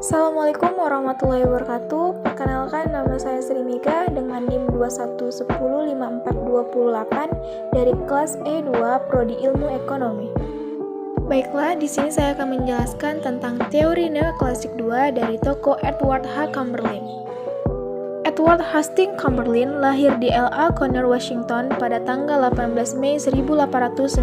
Assalamualaikum warahmatullahi wabarakatuh. Perkenalkan, nama saya Sri Mega dengan NIM 211054228 dari kelas E2 Prodi Ilmu Ekonomi. Baiklah, di sini saya akan menjelaskan tentang teori neoklasik 2 dari tokoh Edward H. Chamberlain. Edward Hastings Chamberlain lahir di L.A. Conner, Washington pada tanggal 18 Mei 1899.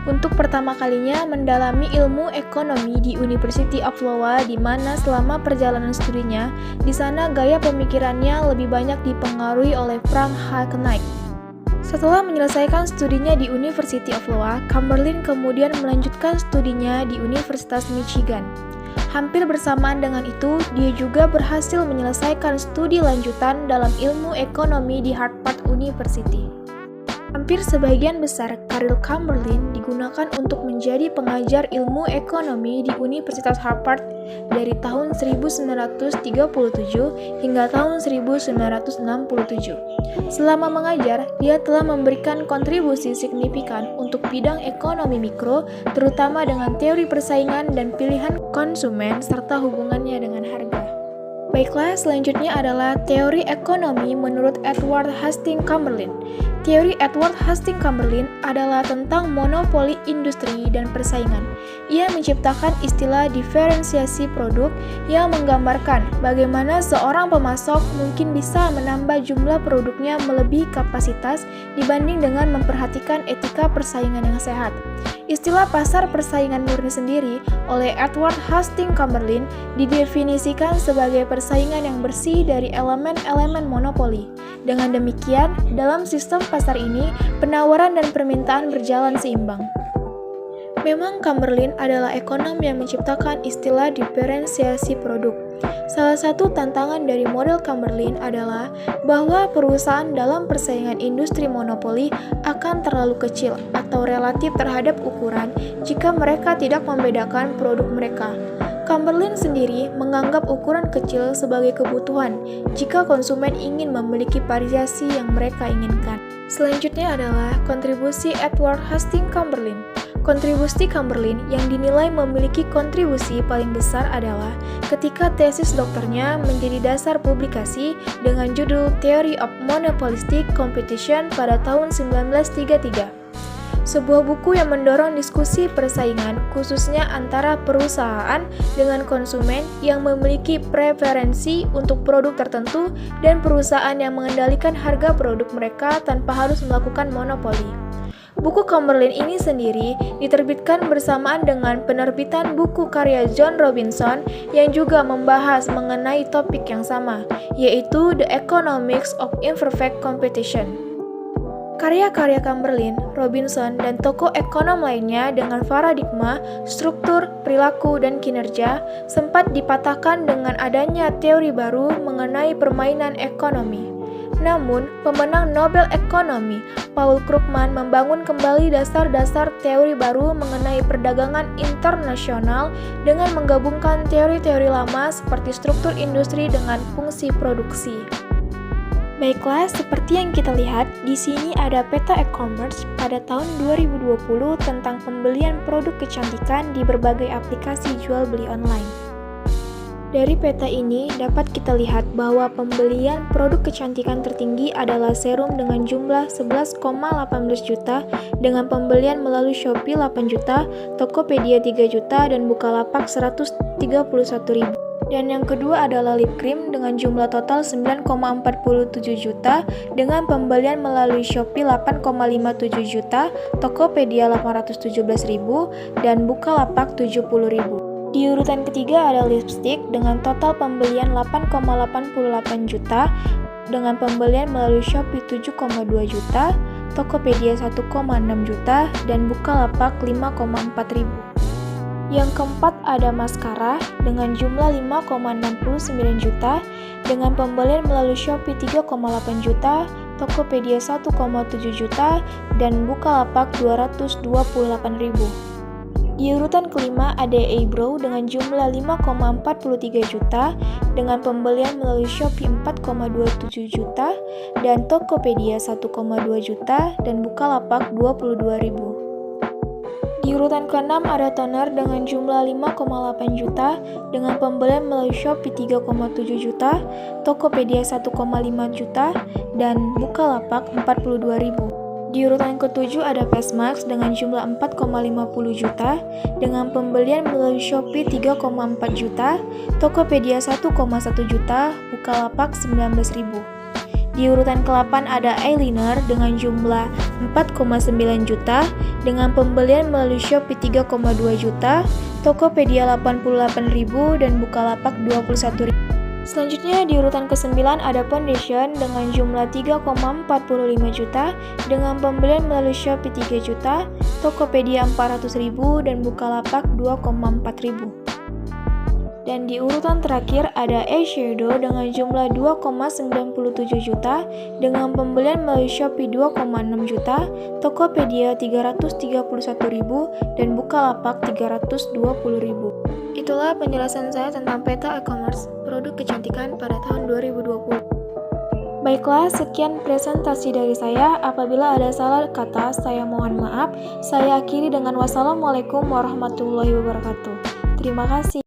Untuk pertama kalinya mendalami ilmu ekonomi di University of Iowa, di mana selama perjalanan studinya, di sana gaya pemikirannya lebih banyak dipengaruhi oleh Frank H. Knight. Setelah menyelesaikan studinya di University of Iowa, Chamberlain kemudian melanjutkan studinya di Universitas Michigan. Hampir bersamaan dengan itu, dia juga berhasil menyelesaikan studi lanjutan dalam ilmu ekonomi di Harvard University. Hampir sebagian besar karir Chamberlain digunakan untuk menjadi pengajar ilmu ekonomi di Universitas Harvard dari tahun 1937 hingga tahun 1967. Selama mengajar, dia telah memberikan kontribusi signifikan untuk bidang ekonomi mikro, terutama dengan teori persaingan dan pilihan konsumen serta hubungannya dengan harga. Baiklah, selanjutnya adalah teori ekonomi menurut Edward Hastings Chamberlain. Teori Edward Hastings Chamberlain adalah tentang monopoli industri dan persaingan. Ia menciptakan istilah diferensiasi produk yang menggambarkan bagaimana seorang pemasok mungkin bisa menambah jumlah produknya melebihi kapasitas dibanding dengan memperhatikan etika persaingan yang sehat. Istilah pasar persaingan murni sendiri oleh Edward Hastings Chamberlain didefinisikan sebagai persaingan yang bersih dari elemen-elemen monopoli. Dengan demikian, dalam sistem pasar ini, penawaran dan permintaan berjalan seimbang. Memang Chamberlain adalah ekonom yang menciptakan istilah diferensiasi produk. Salah satu tantangan dari model Chamberlain adalah bahwa perusahaan dalam persaingan industri monopoli akan terlalu kecil atau relatif terhadap ukuran jika mereka tidak membedakan produk mereka. Chamberlain sendiri menganggap ukuran kecil sebagai kebutuhan jika konsumen ingin memiliki variasi yang mereka inginkan. Selanjutnya adalah kontribusi Edward Hastings Chamberlain. Kontribusi Chamberlain yang dinilai memiliki kontribusi paling besar adalah ketika tesis doktornya menjadi dasar publikasi dengan judul Theory of Monopolistic Competition pada tahun 1933. Sebuah buku yang mendorong diskusi persaingan khususnya antara perusahaan dengan konsumen yang memiliki preferensi untuk produk tertentu dan perusahaan yang mengendalikan harga produk mereka tanpa harus melakukan monopoli. Buku Chamberlain ini sendiri diterbitkan bersamaan dengan penerbitan buku karya John Robinson yang juga membahas mengenai topik yang sama, yaitu The Economics of Imperfect Competition. Karya-karya Chamberlain, Robinson, dan tokoh ekonom lainnya dengan paradigma, struktur, perilaku, dan kinerja sempat dipatahkan dengan adanya teori baru mengenai permainan ekonomi. Namun, pemenang Nobel Ekonomi, Paul Krugman, membangun kembali dasar-dasar teori baru mengenai perdagangan internasional dengan menggabungkan teori-teori lama seperti struktur industri dengan fungsi produksi. Baiklah, seperti yang kita lihat, di sini ada peta e-commerce pada tahun 2020 tentang pembelian produk kecantikan di berbagai aplikasi jual beli online. Dari peta ini dapat kita lihat bahwa pembelian produk kecantikan tertinggi adalah serum dengan jumlah 11,18 juta, dengan pembelian melalui Shopee 8 juta, Tokopedia 3 juta, dan Bukalapak 131.000. Dan yang kedua adalah lip cream dengan jumlah total 9,47 juta dengan pembelian melalui Shopee 8,57 juta, Tokopedia 817.000, dan Bukalapak 70.000. Di urutan ketiga ada lipstick dengan total pembelian 8,88 juta dengan pembelian melalui Shopee 7,2 juta, Tokopedia 1,6 juta, dan Bukalapak 5,4 ribu. Yang keempat ada maskara dengan jumlah 5,69 juta dengan pembelian melalui Shopee 3,8 juta, Tokopedia 1,7 juta, dan Bukalapak 228.000. Di urutan kelima ada eyebrow dengan jumlah 5,43 juta dengan pembelian melalui Shopee 4,27 juta dan Tokopedia 1,2 juta dan Bukalapak 22.000. Di urutan ke-6 ada toner dengan jumlah 5,8 juta dengan pembelian melalui Shopee 3,7 juta, Tokopedia 1,5 juta, dan Bukalapak 42.000. Di urutan ke-7 ada Pesmax dengan jumlah 4,50 juta dengan pembelian melalui Shopee 3,4 juta, Tokopedia 1,1 juta, Bukalapak 19.000. Di urutan ke-8 ada eyeliner dengan jumlah 4,9 juta dengan pembelian melalui Shopee 3,2 juta, Tokopedia 88.000 dan Bukalapak 21.000. Selanjutnya di urutan ke-9 ada foundation dengan jumlah 3,45 juta dengan pembelian melalui Shopee 3 juta, Tokopedia 400.000 dan Bukalapak 2,4.000. Dan di urutan terakhir ada eyeshadow dengan jumlah 2,97 juta dengan pembelian melalui Shopee 2,6 juta, Tokopedia 331.000 dan Bukalapak 320.000. Itulah penjelasan saya tentang peta e-commerce, produk kecantikan pada tahun 2020. Baiklah, sekian presentasi dari saya. Apabila ada salah kata, saya mohon maaf. Saya akhiri dengan wassalamualaikum warahmatullahi wabarakatuh. Terima kasih.